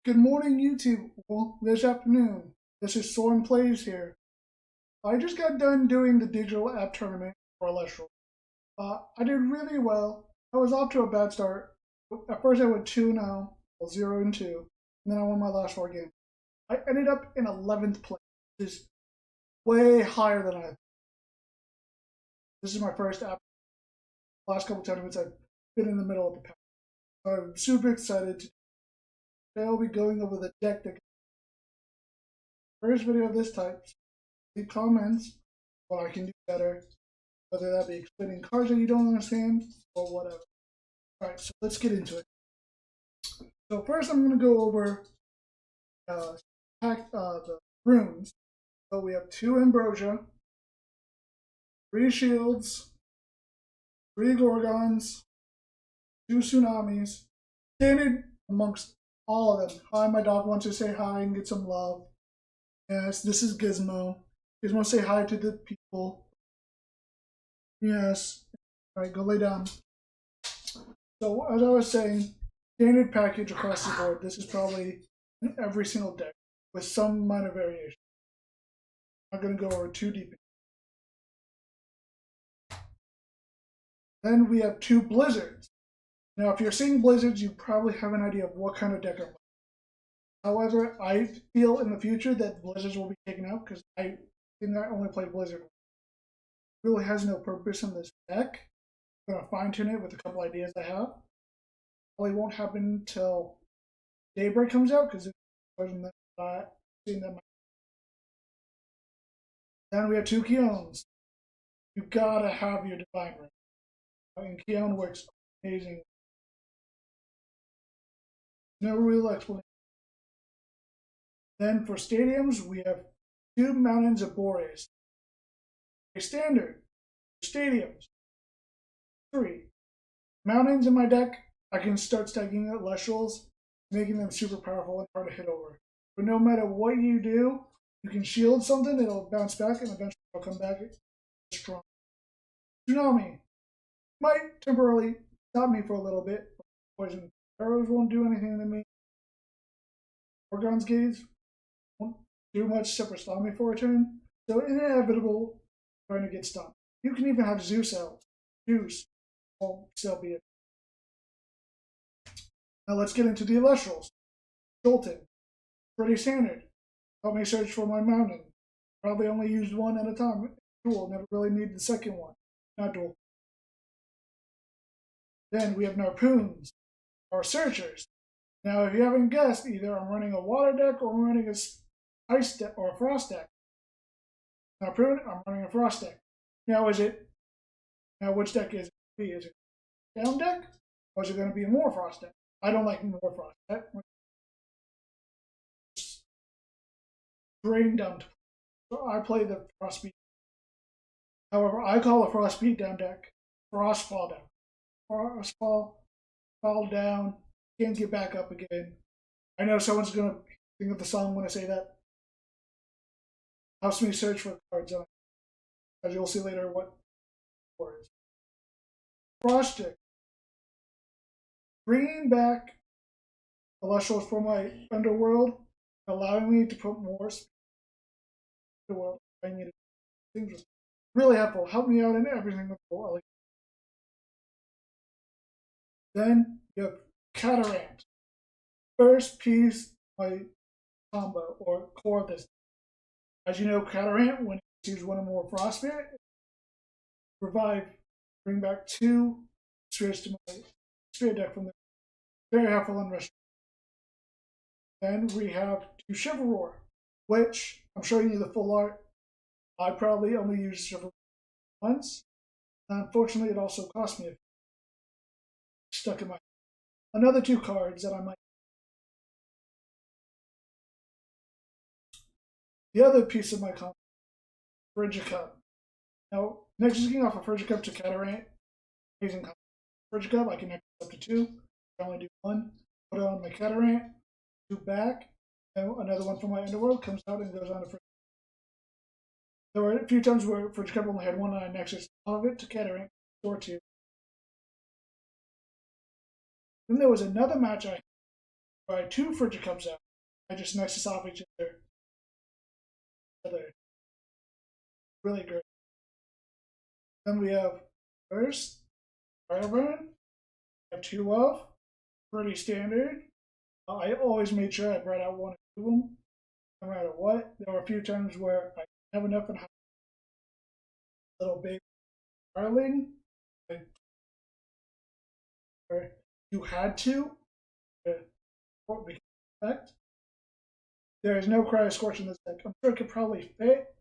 Good morning, YouTube. Well, this afternoon. This is Soren Plays here. I just got done doing the digital app tournament for Elestrals. I did really well. I was off to a bad start. At first, I went 2-0, 0-2, and then I won my last 4 games. I ended up in 11th place, which is way higher than I thought. This is my first app. Last couple tournaments, I've been in the middle of the pack. So I'm super excited. Today, I'll be going over the deck that first video of this type. Leave comments what I can do better, whether that be explaining cards that you don't understand or whatever. Alright, so let's get into it. So first I'm going to go over the runes. So we have 2 Ambrosia, 3 Shields, 3 Gorgons, 2 Tsunamis, standard amongst all of them. Hi, my dog wants to say hi and get some love. Yes, this is Gizmo. Gizmo, say hi to the people. Yes. Alright, go lay down. So, as I was saying, standard package across the board. This is probably in every single deck, with some minor variation. I'm not going to go over too deep. Then we have 2 Blizzards. Now, if you're seeing Blizzards, you probably have an idea of what kind of deck I'm playing. However, I feel in the future that Blizzards will be taken out because I think I only play Blizzard. It really has no purpose in this deck. I'm going to fine tune it with a couple ideas I have. Probably won't happen until Daybreak comes out because it's version that I've seen them. Then we have 2 Keons. You gotta have your Divine Ring. And Keon works amazing. No real explanation. Then for stadiums, we have 2 Mountains of Boreas. A standard for stadiums. 3 mountains in my deck. I can start stacking Elestrals, making them super powerful and hard to hit over. But no matter what you do, you can shield something, it'll bounce back, and eventually it'll come back strong. Tsunami might temporarily stop me for a little bit, but poison arrows won't do anything to me. Gorgon's Gaze won't do much except for stop me for a turn, so inevitable going to get stopped. You can even have Zeus out. Zeus won't still be it. Now let's get into the Elestrals. Jolton, pretty standard. Help me search for my mountain. Probably only used one at a time. Dual, never really need the second one. Not dual. Then we have Narpoons, our searchers. Now, if you haven't guessed, either I'm running a water deck or I'm running a ice deck or a frost deck. Narpoon, I'm running a frost deck. Now, which deck is it? Is it a down deck or is it going to be a more frost deck? I don't like more frost deck. Drain down. So I play the frost speed. However, I call a frost speed down deck frost fall down. Frost fall down, can't get back up again. I know someone's gonna think of the song when I say that. Helps me search for cards on it, as you'll see later what words. Frost stick. Bringing back Elestrals for my underworld, allowing me to put more speed in the world. Things really helpful. Help me out in everything with the world. Then you have Catarant. First piece of my combo or core of this. As you know, Catarant, when you use one or more Frost Spirit, revive, bring back 2 spirits to my spirit deck from the very helpful and restoration. Then we have 2 Chivalry, which I'm showing you the full art. I probably only used Chivalry once. Unfortunately, it also cost me a stuck in my another 2 cards that I might. The other piece of my combo, Frigid Cup. Now, next is getting off a Frigid Cup to Catarant. Amazing combo. Frigid Cup, I can next up to 2. I only do 1. Put it on my Catarant, 2 back, and another one from my Underworld comes out and goes on to Frigid Cup. There were a few times where Frigid Cup only had 1 and I nexus all of it to Catarant, or 2. Then there was another match I buy 2 Frigid Cups out. I just next to stop each other. Really great. Then we have first, Fireburn. I have 2 of. Pretty standard. I always made sure I brought out 1 or 2 of them, no matter what. There were a few times where I didn't have enough and had a little baby darling. Where you had to, what we can expect. There is no Cryo Scorch in this deck. I'm sure it could probably fit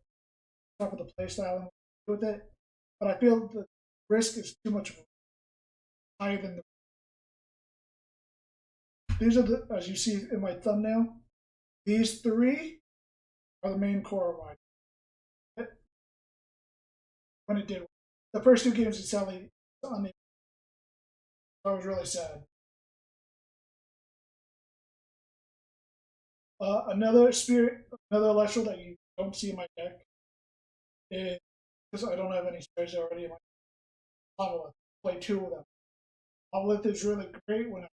stuff with the playstyle and with it, but I feel the risk is too much higher than the. These are the, as you see in my thumbnail, these 3 are the main core of mine. When it did, the first 2 games, it sadly on the. I was really sad. Another Elestral that you don't see in my deck is, because I don't have any spares already in my Monolith. Play 2 of them. Monolith is really great when I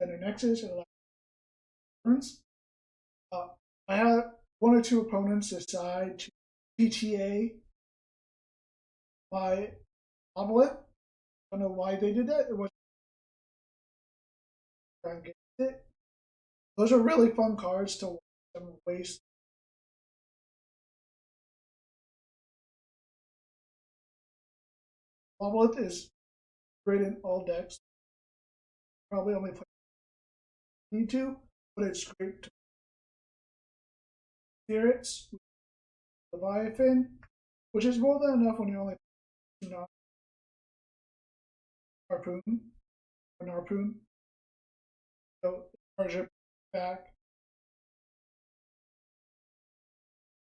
enter Nexus and turns. I had 1 or 2 opponents decide to PTA my Monolith. I don't know why they did that. It was against it. Those are really fun cards to waste. Monolith is great in all decks. Probably only play need to, but it's great to Spirits, Leviathan, which is more than enough when you only not Harpoon or Harpoon. So charge it back.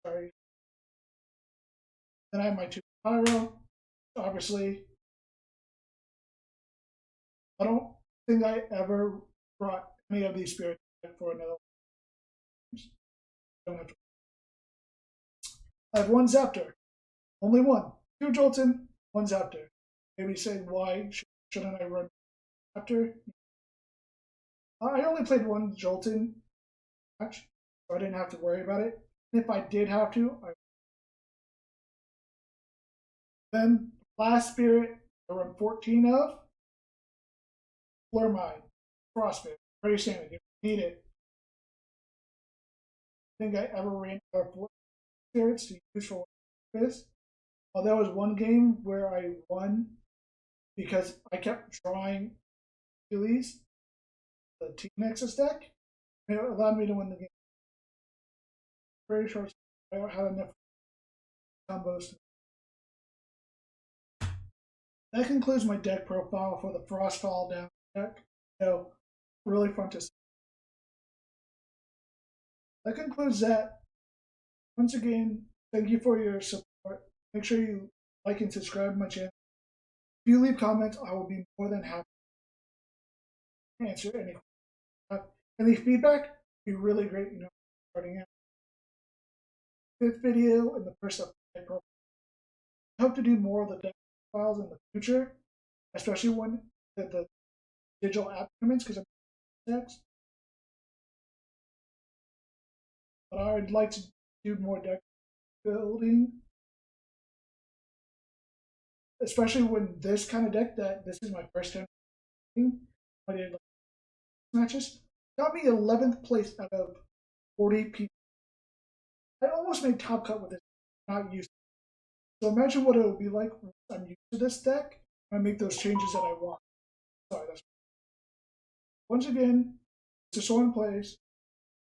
Sorry. Then I have my 2 Pyro. Obviously, I don't think I ever brought any of these spirits for another. I have 1 Zaptor. Only 1. 2 Jolton, 1 Zaptor. Maybe say, why shouldn't I run Zaptor? I only played 1 Jolton match, so I didn't have to worry about it. And if I did have to, then last spirit I run 14 of. Flurmine, Frostbite, pretty standard. You need it. I think I ever ran 4 spirits to use for this. There was 1 game where I won because I kept drawing Achilles, the Team Nexus deck, and it allowed me to win the game. Very short. I don't have enough combos. That concludes my deck profile for the Frostfall down deck. So, really fun to see. That concludes that. Once again, thank you for your support. Make sure you like and subscribe to my channel. If you leave comments, I will be more than happy to answer any questions. Any feedback would be really great, starting out. 5th video and the first of my profile. I hope to do more of the deck files in the future, especially when the digital app tournaments, because I'm decks. But I would like to do more deck building, especially when this kind of deck that this is my first time playing. I did matches. Got me 11th place out of 40 people. I almost made top cut with this, not used. So imagine what it would be like when I'm used to this deck and I make those changes that I want. Sorry, that's once again, it's a Soren Plays.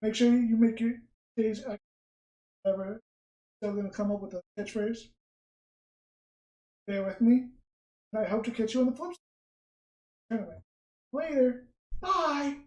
Make sure you make your days whatever. Still gonna come up with a catchphrase. Bear with me. And I hope to catch you on the flip side. Anyway, later. Bye.